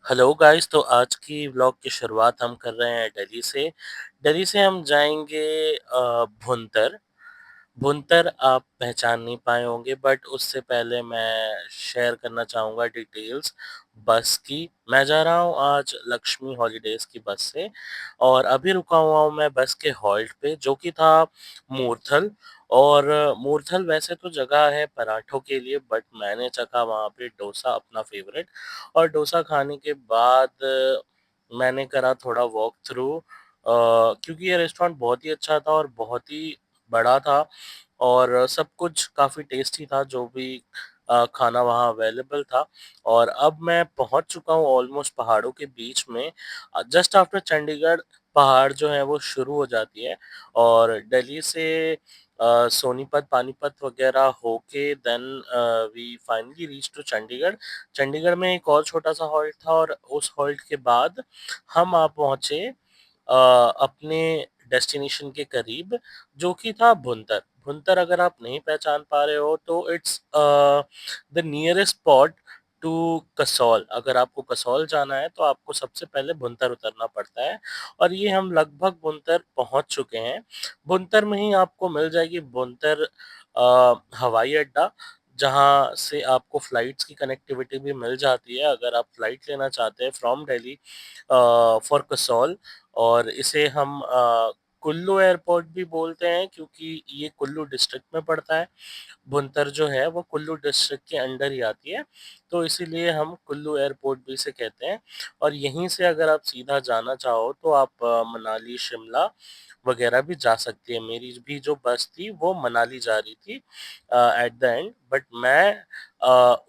Hello guys, तो आज की व्लॉग की शुरुआत हम कर रहे हैं दिल्ली से। दिल्ली से हम जाएँगे भुंतर। भुंतर आप पहचान नहीं पाए होंगे, बट उससे पहले मैं शेयर करना चाहूँगा डिटेल्स बस की। मैं जा रहा हूँ आज लक्ष्मी हॉलीडेज़ की बस से और अभी रुका हुआ हूँ मैं बस के हॉल्ट पे, जो कि था मूरथल। और मूरथल वैसे तो जगह है पराठों के लिए, बट मैंने चखा वहाँ पे डोसा अपना फ़ेवरेट। और डोसा खाने के बाद मैंने करा थोड़ा वॉक थ्रू, क्योंकि ये रेस्टोरेंट बहुत ही अच्छा था और बहुत ही बड़ा था और सब कुछ काफ़ी टेस्टी था, जो भी खाना वहाँ अवेलेबल था। और अब मैं पहुँच चुका हूँ ऑलमोस्ट पहाड़ों के बीच में। जस्ट आफ्टर चंडीगढ़ पहाड़ जो है वो शुरू हो जाती है और दिल्ली से सोनीपत, पानीपत वगैरह होके then we finally reach to Chandigarh. Chandigarh में एक और छोटा-सा हॉल्ट था और उस हॉल्ट के बाद हम आ पहुँचे अपने डेस्टिनेशन के करीब, जो कि था भुंतर। भुंतर अगर आप नहीं पहचान पा रहे हो तो it's the nearest spot to Kasol. अगर आपको कसौल जाना है तो आपको सबसे पहले भुंतर उतरना पड़ता है और ये हम लगभग भुंतर पहुँच चुके हैं। भुंतर में ही आपको मिल जाएगी भुंतर हवाई अड्डा, जहाँ से आपको फ्लाइट्स की कनेक्टिविटी भी मिल जाती है अगर आप फ्लाइट लेना चाहते हैं फ्रॉम दिल्ली फॉर कसौल। और इसे हम कुल्लू एयरपोर्ट भी बोलते हैं, क्योंकि ये कुल्लू डिस्ट्रिक्ट में पड़ता है। भुंतर जो है वो कुल्लू डिस्ट्रिक्ट के अंडर ही आती है, तो इसीलिए हम कुल्लू एयरपोर्ट भी इसे कहते हैं। और यहीं से अगर आप सीधा जाना चाहो तो आप मनाली, शिमला वगैरह भी जा सकती है। मेरी भी जो बस थी वो मनाली जा रही थी एट द एंड, बट मैं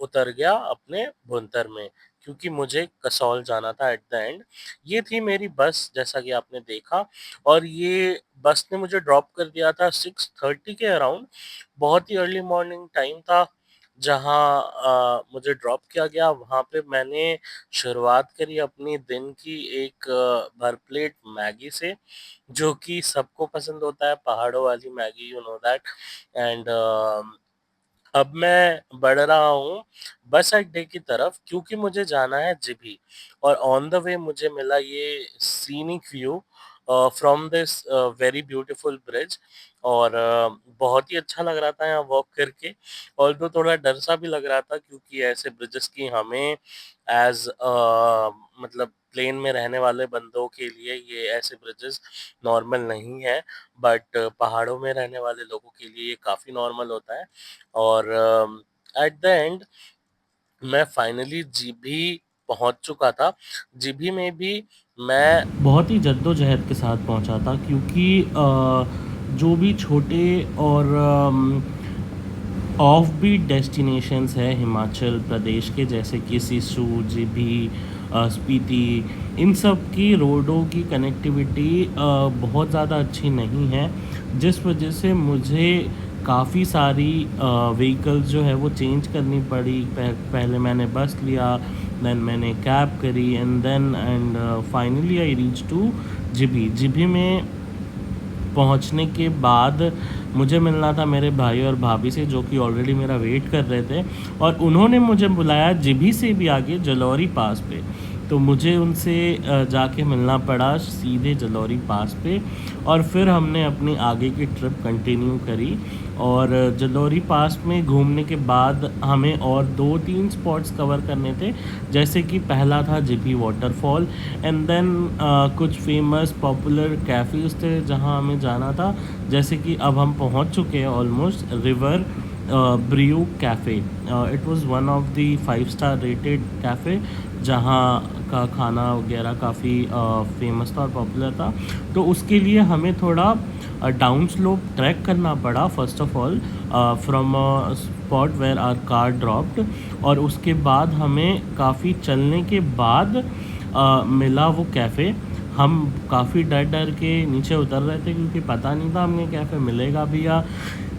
उतर गया अपने भुंतर में, क्योंकि मुझे कसौल जाना था एट द एंड। ये थी मेरी बस, जैसा कि आपने देखा। और ये बस ने मुझे ड्रॉप कर दिया था 6:30 के अराउंड। बहुत ही अर्ली मॉर्निंग टाइम था जहाँ मुझे ड्रॉप किया गया। वहाँ पे मैंने शुरुआत करी अपनी दिन की एक भर प्लेट मैगी से, जो कि सबको पसंद होता है, पहाड़ों वाली Maggi, you know that. And अब मैं बढ़ रहा हूँ बस अड्डे की तरफ, क्योंकि मुझे जाना है जीभी। और ऑन द वे मुझे मिला ये scenic view from this very beautiful bridge. और बहुत ही अच्छा लग रहा था यहाँ वॉक करके। ऑल्दो थोड़ा डर सा भी लग रहा था, क्योंकि ऐसे ब्रिजेस की हमें एज मतलब प्लेन में रहने वाले बंदों के लिए ये ऐसे ब्रिजेस नॉर्मल नहीं है, बट पहाड़ों में रहने वाले लोगों के लिए ये काफ़ी नॉर्मल होता है। और एट द एंड मैं फाइनली जीभी पहुंच चुका था। जीभी में भी मैं बहुत ही जद्दोजहद के साथ पहुंचा था, क्योंकि जो भी छोटे और ऑफ बीट डेस्टिनेशंस है हिमाचल प्रदेश के, जैसे कि सिसु, जीभी, स्पीति, इन सब की रोडों की कनेक्टिविटी बहुत ज़्यादा अच्छी नहीं है, जिस वजह से मुझे काफ़ी सारी व्हीकल्स जो है वो चेंज करनी पड़ी। पहले मैंने बस लिया, देन मैंने कैब करी, and finally I reach to Jibhi. Jibhi में पहुंचने के बाद मुझे मिलना था मेरे भाई और भाभी से, जो कि ऑलरेडी मेरा वेट कर रहे थे। और उन्होंने मुझे बुलाया जीभी से भी आगे जलौरी पास पे, तो मुझे उनसे जाके मिलना पड़ा सीधे जलौरी पास पे। और फिर हमने अपनी आगे की ट्रिप कंटिन्यू करी। और जलौरी पास में घूमने के बाद हमें और 2-3 स्पॉट्स कवर करने थे, जैसे कि पहला था जीभी वाटरफॉल, एंड देन कुछ फेमस पॉपुलर कैफ़ेज़ थे जहां हमें जाना था, जैसे कि अब हम पहुंच चुके हैं almost River Brew Cafe. It was one of the 5 star rated cafe, जहाँ का खाना वगैरह काफ़ी फेमस था और पॉपुलर था। तो उसके लिए हमें थोड़ा डाउन स्लोप ट्रैक करना पड़ा first of all, from spot where our car dropped. और उसके बाद हमें काफ़ी चलने के बाद मिला वो कैफ़े। हम काफ़ी डर डर के नीचे उतर रहे थे, क्योंकि पता नहीं था हमें कैफ़े मिलेगा भी या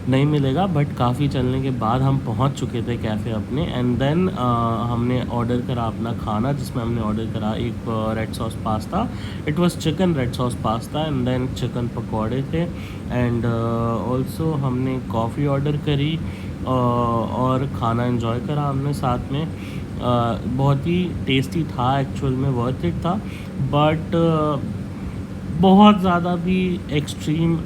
नहीं मिलेगा, बट काफ़ी चलने के बाद हम पहुंच चुके थे कैफ़े अपने। एंड देन हमने ऑर्डर करा अपना खाना, जिसमें हमने ऑर्डर करा एक red sauce pasta. It was chicken red sauce pasta, and then chicken पकौड़े थे, एंड ऑल्सो हमने कॉफ़ी ऑर्डर करी और खाना एंजॉय करा हमने साथ में। बहुत ही टेस्टी था, एक्चुअल में वर्थ इट था, बट बहुत ज़्यादा भी एक्सट्रीम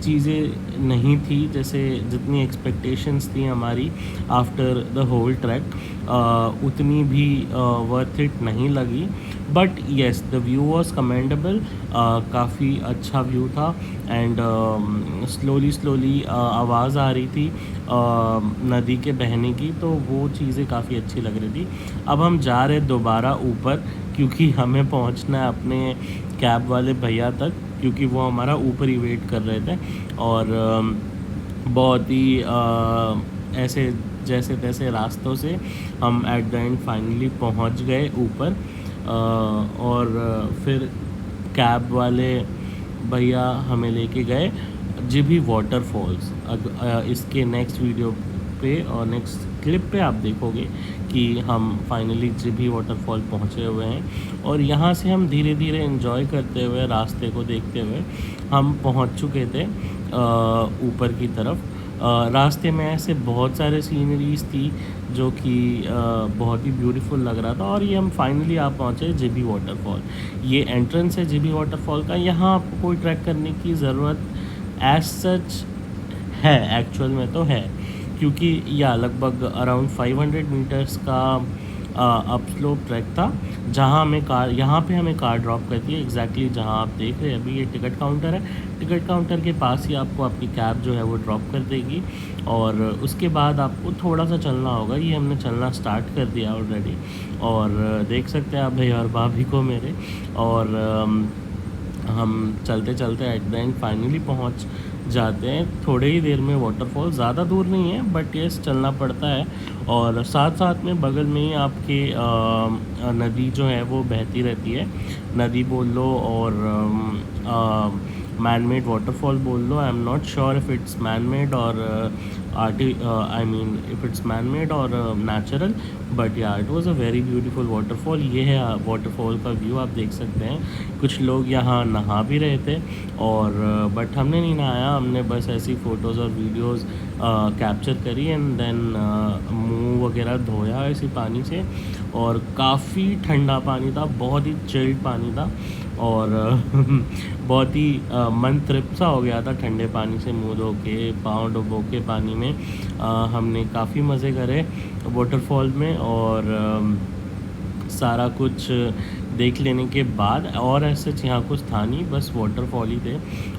चीज़ें नहीं थी जैसे जितनी एक्सपेक्टेशंस थी हमारी आफ्टर द होल ट्रैक, उतनी भी वर्थ इट नहीं लगी। But yes, the view was commendable, काफ़ी अच्छा व्यू था। एंड स्लोली स्लोली आवाज़ आ रही थी नदी के बहने की, तो वो चीज़ें काफ़ी अच्छी लग रही थी। अब हम जा रहे दोबारा ऊपर, क्योंकि हमें पहुंचना है अपने कैब वाले भैया तक, क्योंकि वो हमारा ऊपर ही वेट कर रहे थे। और बहुत ही ऐसे जैसे तैसे रास्तों से हम एट द एंड फाइनली पहुंच गए ऊपर। और फिर कैब वाले भैया हमें लेके गए जीभी वाटरफॉल्स। इसके नेक्स्ट वीडियो पे और नेक्स्ट क्लिप पे आप देखोगे कि हम फाइनली जीभी वाटरफॉल पहुँचे हुए हैं, और यहाँ से हम धीरे धीरे एंजॉय करते हुए रास्ते को देखते हुए हम पहुँच चुके थे ऊपर की तरफ। रास्ते में ऐसे बहुत सारे सीनरीज थी जो कि बहुत ही ब्यूटीफुल लग रहा था, और ये हम फाइनली आप पहुँचे जीभी वाटरफॉल। ये एंट्रेंस है जीभी वाटरफॉल का। यहाँ आपको कोई ट्रैक करने की ज़रूरत एज सच है, एक्चुअल में तो है, क्योंकि यह लगभग अराउंड 500 मीटर्स का अप स्लोप ट्रैक था, जहाँ हमें कार, यहाँ पे हमें कार ड्रॉप करती है एग्जैक्टली जहाँ आप देख रहे हैं अभी। ये टिकट काउंटर है, टिकट काउंटर के पास ही आपको आपकी कैब जो है वो ड्रॉप कर देगी, और उसके बाद आपको थोड़ा सा चलना होगा। ये हमने चलना स्टार्ट कर दिया ऑलरेडी, और देख सकते हैं आप भैया और भाभी को मेरे। और हम चलते चलते एट द एंड फाइनली पहुंच जाते हैं थोड़े ही देर में। वाटरफॉल ज़्यादा दूर नहीं है, बट येस चलना पड़ता है। और साथ साथ में बगल में ही आपके नदी जो है वो बहती रहती है। नदी बोल लो और मैन मेड वाटरफॉल बोल लो। I am not sure if it's man made or I mean if it's man made or natural, but yeah it was a very beautiful waterfall. ये है वाटरफॉल का व्यू, आप देख सकते हैं। कुछ लोग यहाँ नहा भी रहे थे, और बट हमने नहीं नहाया, हमने बस ऐसी फ़ोटोज़ और वीडियोज़ कैप्चर करी, एंड देन मुंह वगैरह धोया इसी पानी से। और काफ़ी ठंडा पानी था, बहुत ही चिल्ड पानी था, और बहुत ही मन तृप्त सा हो गया था ठंडे पानी से मुंह धो के, पाँव डुबो के पानी में। हमने काफ़ी मज़े करे वाटरफॉल में, और सारा कुछ देख लेने के बाद, और ऐसे यहाँ कुछ था नहीं, बस वाटरफॉल ही थे।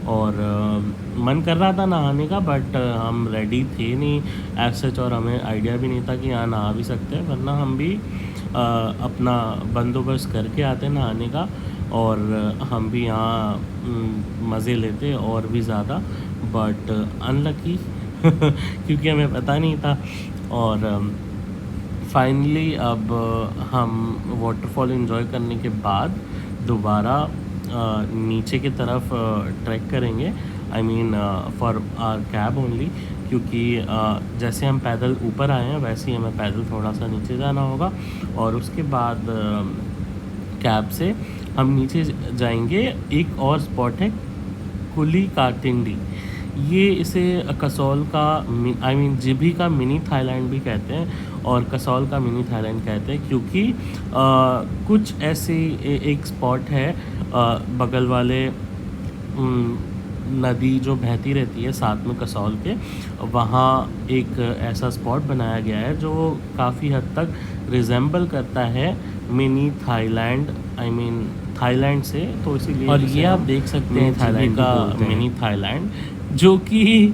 और मन कर रहा था नहाने का, बट हम रेडी थे नहीं एज सच, और हमें आइडिया भी नहीं था कि यहाँ नहा भी सकते हैं, वरना हम भी अपना बंदोबस्त करके आते नहाने का, और हम भी यहाँ मज़े लेते और भी ज़्यादा। बट अनलकी क्योंकि हमें पता नहीं था। और फाइनली अब हम वाटरफॉल एंजॉय करने के बाद दोबारा नीचे की तरफ ट्रैक करेंगे। I mean for our cab only, क्योंकि जैसे हम पैदल ऊपर आए हैं वैसे ही हमें पैदल थोड़ा सा नीचे जाना होगा, और उसके बाद कैब से हम नीचे जाएंगे। एक और स्पॉट है कुली कातिंडी। ये इसे कसौल का आई मीन जीभी का मिनी थाईलैंड भी कहते हैं, और कसौल का मिनी थाईलैंड कहते हैं, क्योंकि कुछ ऐसे एक स्पॉट है बगल वाले नदी जो बहती रहती है साथ में कसौल के, वहाँ एक ऐसा स्पॉट बनाया गया है जो काफ़ी हद तक रिजेंबल करता है mini Thailand, I mean Thailand से, तो इसीलिए और ये आप देख सकते हैं थाईलैंड का मिनी थाईलैंड, जो कि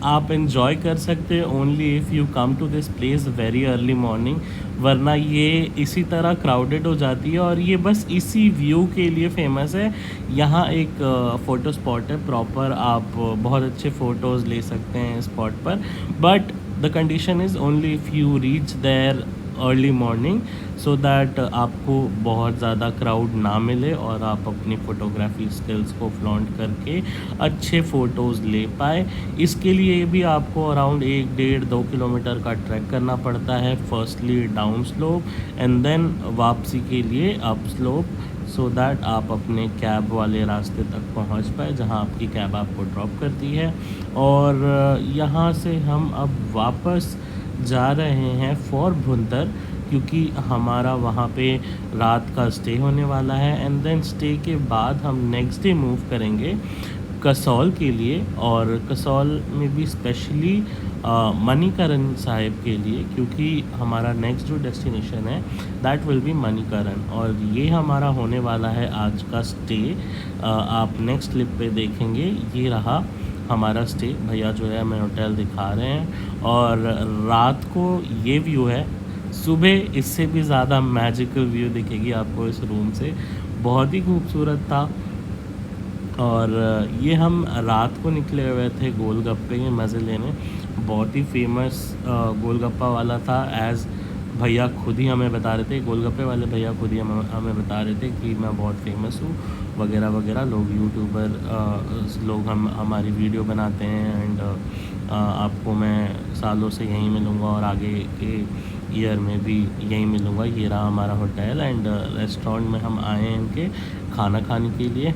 आप इन्जॉय कर सकते हैं only if you come to this place very early morning, वरना ये इसी तरह क्राउडेड हो जाती है। और ये बस इसी व्यू के लिए फेमस है। यहाँ एक फ़ोटो स्पॉट है प्रॉपर, आप बहुत अच्छे फ़ोटोज़ ले सकते हैं स्पॉट पर, but the condition is only if you reach there early morning, so that आपको बहुत ज़्यादा क्राउड ना मिले और आप अपनी फ़ोटोग्राफी स्किल्स को फ्लॉन्ट करके अच्छे फ़ोटोज़ ले पाए। इसके लिए भी आपको अराउंड 1-1.5-2 किलोमीटर का ट्रैक करना पड़ता है, firstly down slope and then वापसी के लिए अप स्लोप, सो दैट आप अपने कैब वाले रास्ते तक पहुंच पाए जहां आपकी कैब आपको ड्रॉप करती है। और यहाँ से हम अब वापस जा रहे हैं फॉर भुंतर, क्योंकि हमारा वहाँ पे रात का स्टे होने वाला है। एंड देन स्टे के बाद हम नेक्स्ट डे मूव करेंगे कसौल के लिए, और कसौल में भी स्पेशली मणिकरण साहिब के लिए, क्योंकि हमारा नेक्स्ट जो डेस्टिनेशन है दैट विल बी मणिकरण। और ये हमारा होने वाला है आज का स्टे। आप नेक्स्ट क्लिप पे देखेंगे, ये रहा हमारा स्टे। भैया जो है हमें होटल दिखा रहे हैं, और रात को ये व्यू है, सुबह इससे भी ज़्यादा मैजिकल व्यू दिखेगी आपको इस रूम से। बहुत ही खूबसूरत था। और ये हम रात को निकले हुए थे गोलगप्पे के मज़े लेने। बहुत ही फेमस गोलगप्पा वाला था, एज़ भैया खुद ही हमें बता रहे थे, गोलगप्पे वाले भैया खुद ही हमें बता रहे थे कि मैं बहुत फेमस हूँ वगैरह वगैरह। लोग यूट्यूबर लोग हमारी वीडियो बनाते हैं, एंड आपको मैं सालों से यहीं मिलूँगा और आगे के ईयर में भी यहीं मिलूँगा। ये रहा हमारा होटल, एंड रेस्टोरेंट में हम आए हैं इनके खाना खाने के लिए।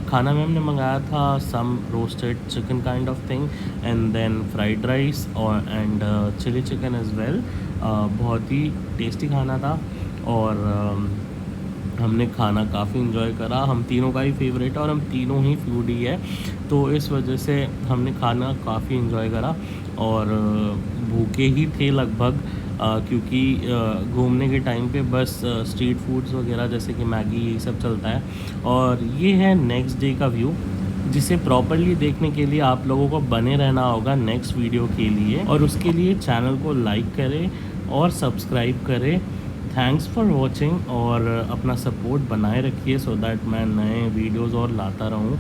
खाना में हमने मंगाया था some roasted chicken kind of thing, and then fried rice और and chilli chicken as well. बहुत ही टेस्टी खाना था, और हमने खाना काफ़ी इन्जॉय करा। हम तीनों का ही फेवरेट है, और हम तीनों ही फूडी है, तो इस वजह से हमने खाना काफ़ी इन्जॉय करा। और भूखे ही थे लगभग, क्योंकि घूमने के टाइम पे बस स्ट्रीट फूड्स वगैरह जैसे कि मैगी ये सब चलता है। और ये है नेक्स्ट डे का व्यू, जिसे प्रॉपर्ली देखने के लिए आप लोगों को बने रहना होगा नेक्स्ट वीडियो के लिए, और उसके लिए चैनल को लाइक करें और सब्सक्राइब करें। थैंक्स फॉर वॉचिंग, और अपना सपोर्ट बनाए रखिए, सो दैट मैं नए वीडियोज़ और लाता रहूँ।